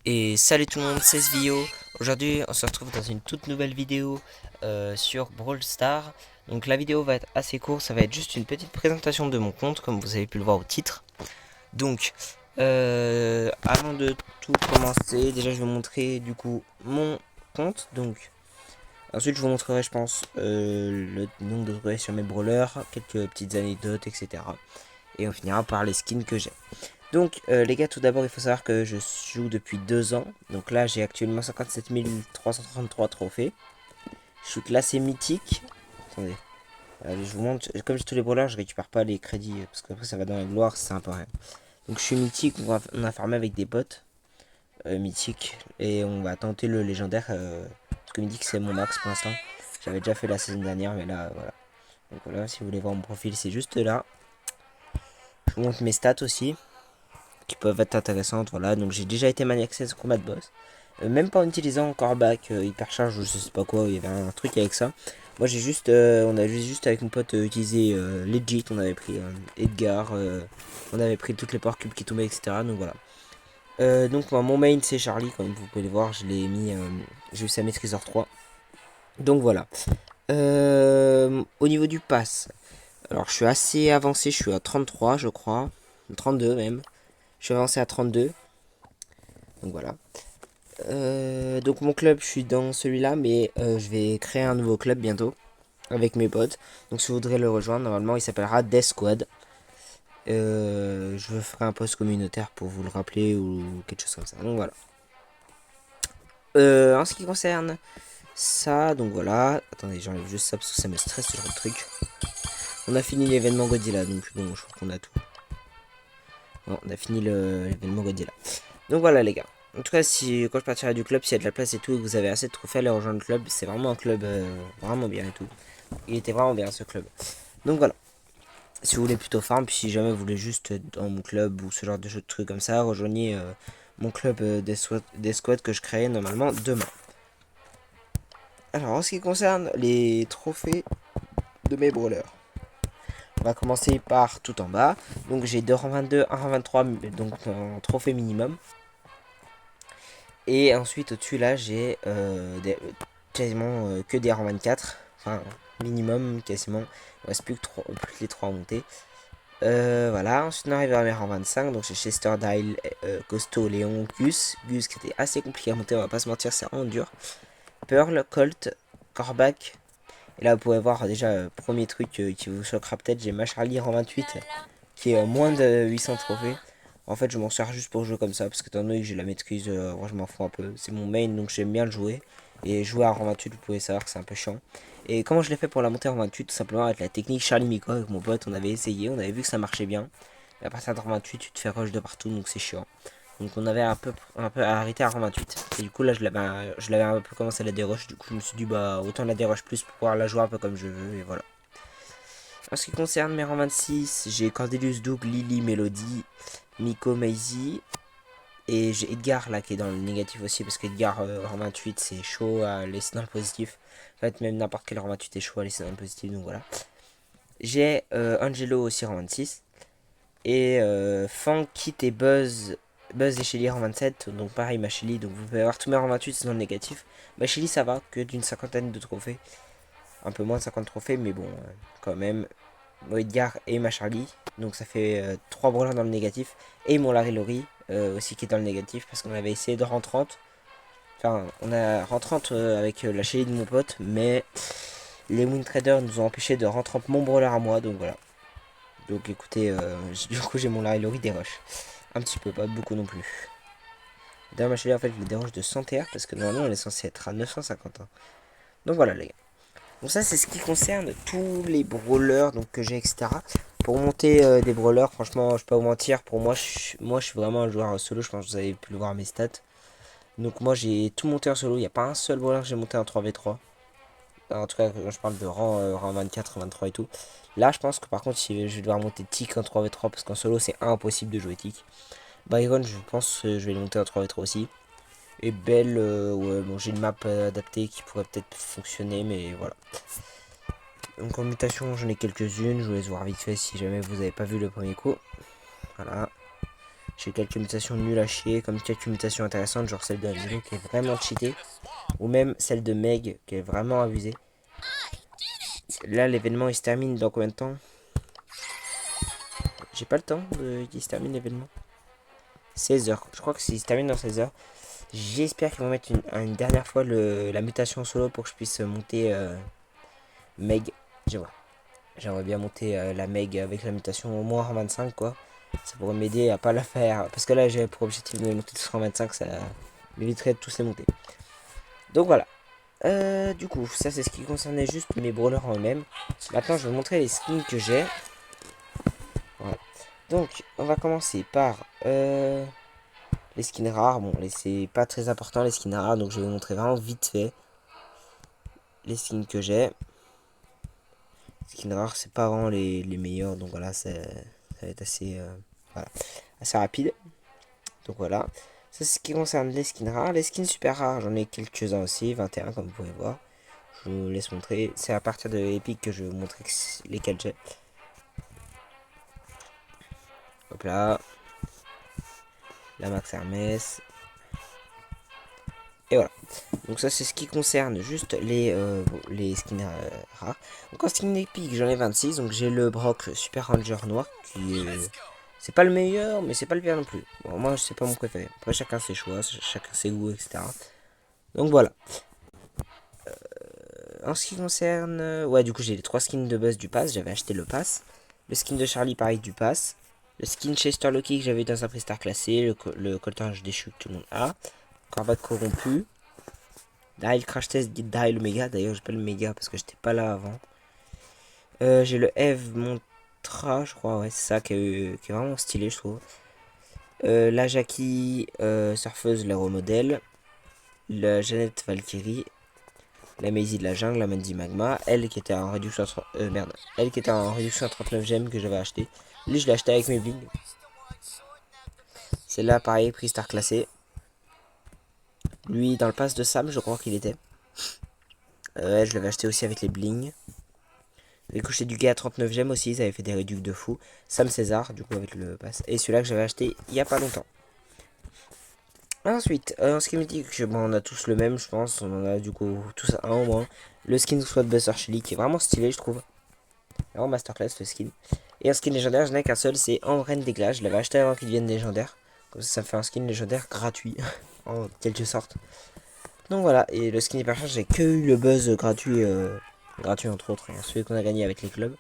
Et salut tout le monde, c'est Svio. Aujourd'hui, on se retrouve dans une toute nouvelle vidéo sur Brawl Stars. Donc la vidéo va être assez courte, ça va être juste une petite présentation de mon compte, comme vous avez pu le voir au titre. Donc, avant de tout commencer, déjà je vais vous montrer du coup mon compte. Donc, ensuite je vous montrerai, je pense, le nombre de trophées sur mes brawlers, quelques petites anecdotes, etc. Et on finira par les skins que j'ai. Donc les gars, tout d'abord il faut savoir que je joue depuis 2 ans. Donc là j'ai actuellement 57 333 trophées. Je suis classé mythique. Attendez, je vous montre. Comme j'ai tous les brawlers, je récupère pas les crédits. Parce qu'après ça va dans la gloire, c'est un peu rien. Donc je suis mythique, on a farmé avec des potes mythiques. Et on va tenter le légendaire. Parce que mythique c'est mon max pour l'instant. J'avais déjà fait la saison dernière, mais là voilà. Donc voilà, si vous voulez voir mon profil, c'est juste là. Je vous montre mes stats aussi, qui peuvent être intéressantes. Voilà, donc j'ai déjà été maniac 16 combat de boss. Même pas en utilisant encore back, hypercharge ou je sais pas quoi, il y avait un truc avec ça. Moi j'ai juste, on a juste avec mon pote utilisé Legit, on avait pris Edgar, on avait pris toutes les power cubes qui tombaient, etc. Donc voilà. Donc moi, mon main c'est Charlie, comme vous pouvez le voir, je l'ai mis, j'ai eu sa maîtriseur 3. Donc voilà. Au niveau du pass, alors je suis assez avancé, je suis à 33 je crois, 32 même. Je suis avancé à 32. Donc voilà. Donc mon club, je suis dans celui-là, mais je vais créer un nouveau club bientôt avec mes potes. Donc si vous voudrez le rejoindre, normalement il s'appellera Death Squad. Je ferai un post communautaire pour vous le rappeler ou quelque chose comme ça. Donc voilà. En ce qui concerne ça, donc voilà. Attendez, j'enlève juste ça parce que ça me stresse ce genre de truc. On a fini l'événement Godzilla, donc bon, je crois qu'on a tout. Bon, on a fini l'événement Godzilla. Donc voilà les gars. En tout cas, si quand je partirai du club, s'il y a de la place et tout, et que vous avez assez de trophées, allez rejoindre le club. C'est vraiment un club vraiment bien et tout. Il était vraiment bien ce club. Donc voilà. Si vous voulez plutôt farm, puis si jamais vous voulez juste dans mon club ou ce genre de trucs comme ça, rejoignez mon club des squads que je crée normalement demain. Alors en ce qui concerne les trophées de mes brawlers, on va commencer par tout en bas. Donc j'ai 2 rang 22, 1 rang 23, donc en trophée minimum. Et ensuite au-dessus là j'ai quasiment que des rangs 24. Enfin minimum quasiment. Il ne reste plus que les 3 à monter. Voilà, ensuite on arrive à mes rangs 25. Donc j'ai Chester, Dyle, Costo, Léon, Gus qui était assez compliqué à monter, on va pas se mentir, c'est vraiment dur. Pearl, Colt, Corbac. Et là vous pouvez voir déjà, premier truc qui vous choquera peut-être, j'ai ma Charlie rang 28 qui est moins de 800 trophées. En fait, je m'en sers juste pour jouer comme ça, parce que étant donné que j'ai la maîtrise, moi je m'en fous un peu. C'est mon main, donc j'aime bien le jouer. Et jouer à rang 28, vous pouvez savoir que c'est un peu chiant. Et comment je l'ai fait pour la monter en 28? Tout simplement avec la technique Charlie Miko, avec mon pote, on avait essayé, on avait vu que ça marchait bien. Et à partir de rang 28, tu te fais rush de partout, donc c'est chiant. Donc on avait un peu arrêté à rang 28. Et du coup là, je l'avais un peu commencé à la dérush, du coup je me suis dit, bah autant la dérush plus pour pouvoir la jouer un peu comme je veux, et voilà. En ce qui concerne mes rangs 26, j'ai Cordelius, Doug, Lily, Melody, Miko, Maisie. Et j'ai Edgar là qui est dans le négatif aussi, parce qu'Edgar rang 28 c'est chaud à laisser dans le positif. En fait, même n'importe quel rang 28 est chaud à laisser dans le positif, donc voilà. J'ai Angelo aussi rang 26. Et Fang, Kit et Buzz et Shelly rang 27. Donc pareil, ma Shelly. Donc vous pouvez avoir tous mes rangs 28, c'est dans le négatif. Ma Shelly ça va, que d'une cinquantaine de trophées. Un peu moins de 50 trophées, mais bon, quand même. Edgar et ma Charlie. Donc ça fait 3 brawlers dans le négatif. Et mon Larry Lori aussi qui est dans le négatif parce qu'on avait essayé de rang 30. Enfin, on a rang 30 avec la chérie de mon pote, mais les win traders nous ont empêché de rang 30 mon brawler à moi, donc voilà. Donc écoutez, du coup j'ai mon Larry Lori des rushs. Un petit peu, pas beaucoup non plus. D'ailleurs ma chérie en fait je le dérange de 100 TR parce que normalement elle est censée être à 950. Hein. Donc voilà les gars. Donc ça c'est ce qui concerne tous les brawlers donc, que j'ai, etc. Pour monter des brawlers, franchement je peux pas vous mentir, pour moi je suis vraiment un joueur solo, je pense que vous avez pu le voir mes stats. Donc moi j'ai tout monté en solo, il n'y a pas un seul brawler que j'ai monté en 3v3. En tout cas quand je parle de rang 24, 23 et tout. Là je pense que par contre si je vais devoir monter Tick en 3v3 parce qu'en solo c'est impossible de jouer Tick. Byron je pense que je vais le monter en 3v3 aussi. Et Belle, ouais, bon j'ai une map adaptée qui pourrait peut-être fonctionner mais voilà. Donc en mutation, j'en ai quelques-unes. Je vous laisse voir vite fait si jamais vous n'avez pas vu le premier coup. Voilà. J'ai quelques mutations nulles à chier, comme quelques mutations intéressantes, genre celle de Milo qui est vraiment cheatée, ou même celle de Meg qui est vraiment abusée. Là, l'événement il se termine dans combien de temps? J'ai pas le temps qu'il se termine l'événement. 16 h. Je crois que s'il se termine dans 16 h, j'espère qu'ils vont mettre une dernière fois la mutation solo pour que je puisse monter Meg. J'aimerais bien monter la Meg avec la mutation au moins en 25 quoi. Ça pourrait m'aider à pas la faire. Parce que là j'ai pour objectif de les monter tous en 25, ça m'éviterait de tous les monter. Donc voilà. Du coup, ça c'est ce qui concernait juste mes brawlers en eux-mêmes. Maintenant je vais vous montrer les skins que j'ai. Voilà. Donc on va commencer par les skins rares. Bon, c'est pas très important les skins rares, donc je vais vous montrer vraiment vite fait les skins que j'ai. Les skins rares, c'est pas vraiment les meilleurs, donc voilà, ça va être assez, voilà, assez rapide. Donc voilà, ça c'est ce qui concerne les skins rares. Les skins super rares, j'en ai quelques-uns aussi, 21 comme vous pouvez voir. Je vous laisse montrer. C'est à partir de Epic que je vais vous montrer lesquels j'ai. Hop là. La Max Hermès. Et voilà. Donc ça c'est ce qui concerne juste les skins rares. Donc en skin épique j'en ai 26. Donc j'ai le Brock Super Ranger Noir qui est... C'est pas le meilleur mais c'est pas le pire non plus. Bon moi c'est pas mon préféré. Après chacun ses choix, chacun ses goûts etc. Donc voilà. En ce qui concerne... ouais du coup j'ai les 3 skins de buzz du pass. J'avais acheté le pass. Le skin de Charlie pareil du pass. Le skin Chester Loki que j'avais dans un Freestar classé. Le coltage déchu que tout le monde a. Corvette corrompu. Daryl Crash Test, Daryl le méga. D'ailleurs, j'ai pas le méga parce que j'étais pas là avant. J'ai le Eve Montra, je crois, ouais, c'est ça qui est vraiment stylé, je trouve. La Jackie surfeuse, le remodèle. La Jeannette Valkyrie. La Maisie de la jungle, la Mandy Magma. Elle qui était en réduction à merde. Elle qui était en réduction à 39 gemmes que j'avais acheté. Lui, je l'ai acheté avec mes bling. C'est là, pareil, prix star classé. Lui, dans le pass de Sam, je crois qu'il était. Je l'avais acheté aussi avec les bling. Les couchers du gars à 39 gemmes aussi, ça avait fait des réducs de fou. Sam César, du coup, avec le pass. Et celui-là que j'avais acheté il y a pas longtemps. Ensuite, en ce qui me dit que bon, on a tous le même, je pense. On en a du coup tous un au moins. Le skin Squad Buster Shelly qui est vraiment stylé, je trouve. Vraiment masterclass le skin. Et un skin légendaire, je n'ai qu'un seul, c'est Amren des Glaces. Je l'avais acheté avant qu'il devienne légendaire. Comme ça me fait un skin légendaire gratuit, en quelque sorte. Donc voilà, et le skin hyper charge, j'ai que eu le buzz gratuit, gratuit entre autres, hein, celui qu'on a gagné avec les clubs.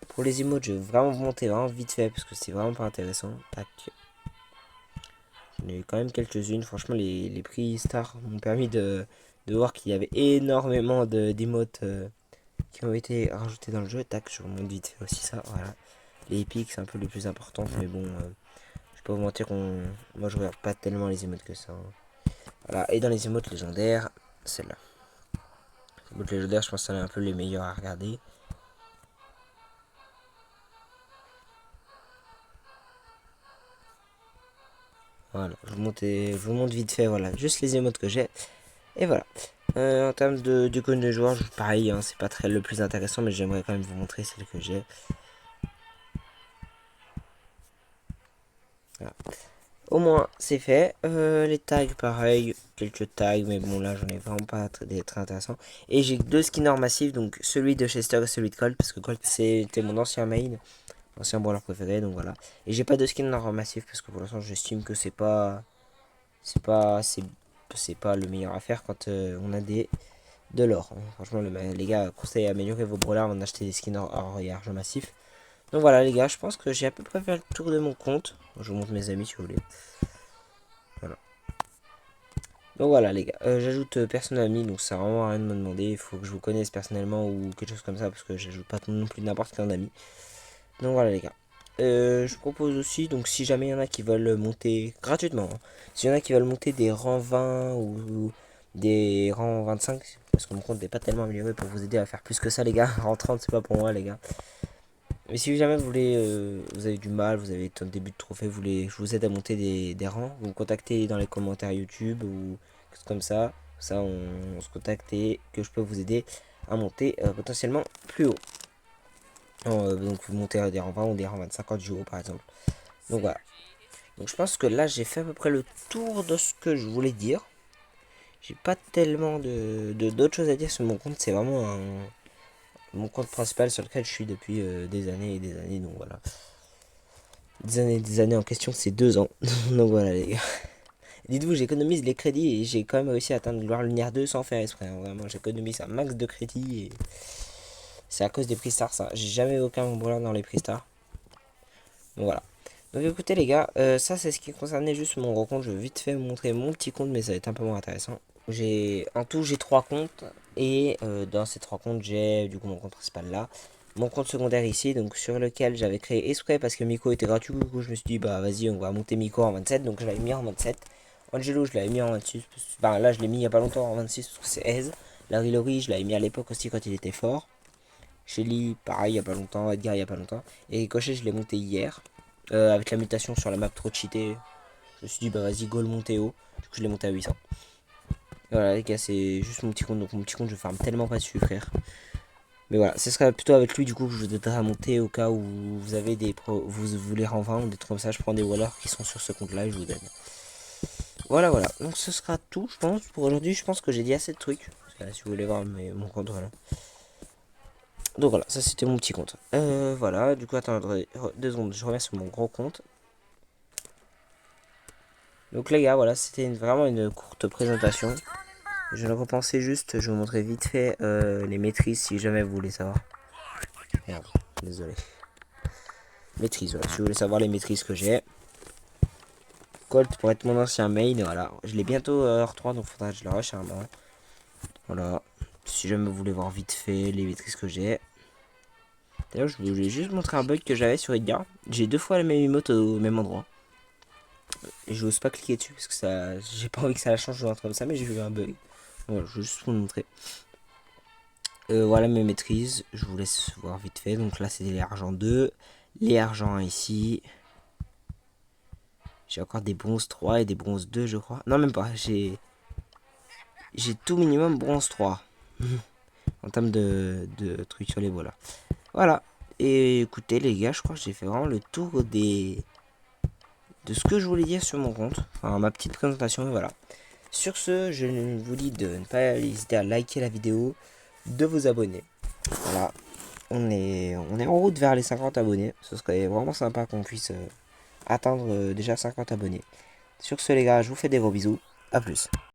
Pour les emotes, je vais vraiment vous monter vraiment vite fait parce que c'est vraiment pas intéressant. Tac. J'en ai eu quand même quelques-unes. Franchement, les prix Star m'ont permis de voir qu'il y avait énormément d'émotes qui ont été rajoutés dans le jeu. Tac, je vous montre vite fait aussi ça. Voilà. Les épiques, c'est un peu le plus important, mais bon, je peux pas vous mentir moi je regarde pas tellement les emotes que ça, hein. Voilà, et dans les emotes légendaires, celle-là. Les emotes légendaires, je pense que c'est un peu les meilleurs à regarder. Voilà, je vous montre vite fait, voilà, juste les émotes que j'ai. Et voilà. En termes d'icônes de joueurs, pareil, hein, c'est pas très le plus intéressant, mais j'aimerais quand même vous montrer celles que j'ai. Voilà. Au moins, c'est fait. Les tags, pareil, quelques tags, mais bon, là, j'en ai vraiment pas des très intéressants. Et j'ai 2 skinners massifs, donc celui de Chester et celui de Colt, parce que Colt, c'était mon ancien main, ancien brawler préféré, donc voilà. Et j'ai pas de skin massif, parce que pour l'instant, j'estime que c'est pas le meilleur à faire quand on a de l'or. Franchement, les gars, conseillez à améliorer vos brawlers avant d'acheter des skins or et argent massif. Donc voilà, les gars, je pense que j'ai à peu près fait le tour de mon compte. Je vous montre mes amis si vous voulez. Voilà. Donc voilà, les gars, j'ajoute personne ami, donc ça sert vraiment à rien de me demander. Il faut que je vous connaisse personnellement ou quelque chose comme ça, parce que j'ajoute pas non plus n'importe quel ami. Donc voilà, les gars. Je propose aussi, donc si jamais il y en a qui veulent monter gratuitement, hein, s'il y en a qui veulent monter des rangs 20 ou des rangs 25, parce que mon compte n'est pas tellement amélioré pour vous aider à faire plus que ça, les gars. Rang 30, c'est pas pour moi, les gars. Mais si jamais vous voulez, vous avez du mal, vous avez un début de trophée, je vous aide à monter des rangs, vous me contactez dans les commentaires YouTube ou quelque chose comme ça. Ça, on se contacte et que je peux vous aider à monter potentiellement plus haut. Donc vous montez des rangs 20 ou des rangs 25 en duo par exemple. Donc voilà. Donc je pense que là j'ai fait à peu près le tour de ce que je voulais dire. J'ai pas tellement d'autres choses à dire sur mon compte. C'est vraiment mon compte principal sur lequel je suis depuis des années et des années. Donc voilà. Des années en question, c'est 2 ans. Donc voilà les gars. Dites-vous, j'économise les crédits et j'ai quand même réussi à atteindre Gloire Lunaire 2 sans faire exprès, hein. Vraiment, j'économise un max de crédits et c'est à cause des prix stars ça. J'ai jamais eu aucun problème dans les prix stars. Donc voilà. Donc écoutez les gars, ça c'est ce qui concernait juste mon gros compte. Je vais vite fait vous montrer mon petit compte, mais ça va être un peu moins intéressant. En tout j'ai 3 comptes et dans ces 3 comptes j'ai du coup mon compte principal là, mon compte secondaire ici, donc sur lequel j'avais créé exprès parce que Miko était gratuit. Du coup je me suis dit bah vas-y on va monter Miko en 27, donc je l'avais mis en 27. Angelo je l'avais mis en 26, bah là je l'ai mis il y a pas longtemps en 26 parce que c'est aise. Larry Lori je l'avais mis à l'époque aussi quand il était fort. Shelly pareil il y a pas longtemps, Edgar il y a pas longtemps. Et Cochet je l'ai monté hier. Avec la mutation sur la map trop cheatée. Je me suis dit bah vas-y go le monter haut. Du coup je l'ai monté à 800. Et voilà les gars c'est juste mon petit compte. Donc mon petit compte je farme tellement pas dessus frère. Mais voilà, ce sera plutôt avec lui du coup que je vous aiderai à monter au cas où vous avez vous voulez renvendre ou des trucs comme ça. Je prends des wallers qui sont sur ce compte là et je vous donne. Voilà voilà. Donc ce sera tout je pense pour aujourd'hui. Je pense que j'ai dit assez de trucs. Si vous voulez voir mon compte voilà. Donc voilà, ça c'était mon petit compte. Voilà, du coup attendez 2 secondes, je reviens sur mon gros compte. Donc les gars, voilà, c'était vraiment une courte présentation. Je le repensais juste, je vous montrer vite fait les maîtrises si jamais vous voulez savoir. Merde, désolé. Maîtrise, voilà, si vous voulez savoir les maîtrises que j'ai. Colt pour être mon ancien main, voilà. Je l'ai bientôt R3, donc faudra que je le rush un moment. Voilà, si jamais vous voulez voir vite fait les maîtrises que j'ai. D'ailleurs, je voulais juste montrer un bug que j'avais sur Edgar. J'ai 2 fois la même emote au même endroit. Et je n'ose pas cliquer dessus parce que ça, j'ai pas envie que ça la change ou un truc comme ça, mais j'ai eu un bug. Voilà, je vais juste vous le montrer. Voilà mes maîtrises, je vous laisse voir vite fait. Donc là c'est les argent 2, les argent 1 ici. J'ai encore des bronzes 3 et des bronzes 2 je crois. Non même pas, j'ai tout minimum bronze 3. En termes de trucs sur les voilà. Voilà. Et écoutez les gars, je crois que j'ai fait vraiment le tour de ce que je voulais dire sur mon compte. Enfin ma petite présentation et voilà. Sur ce, je vous dis de ne pas hésiter à liker la vidéo, de vous abonner. Voilà. On est en route vers les 50 abonnés. Ce serait vraiment sympa qu'on puisse atteindre déjà 50 abonnés. Sur ce les gars, je vous fais des gros bisous. A plus.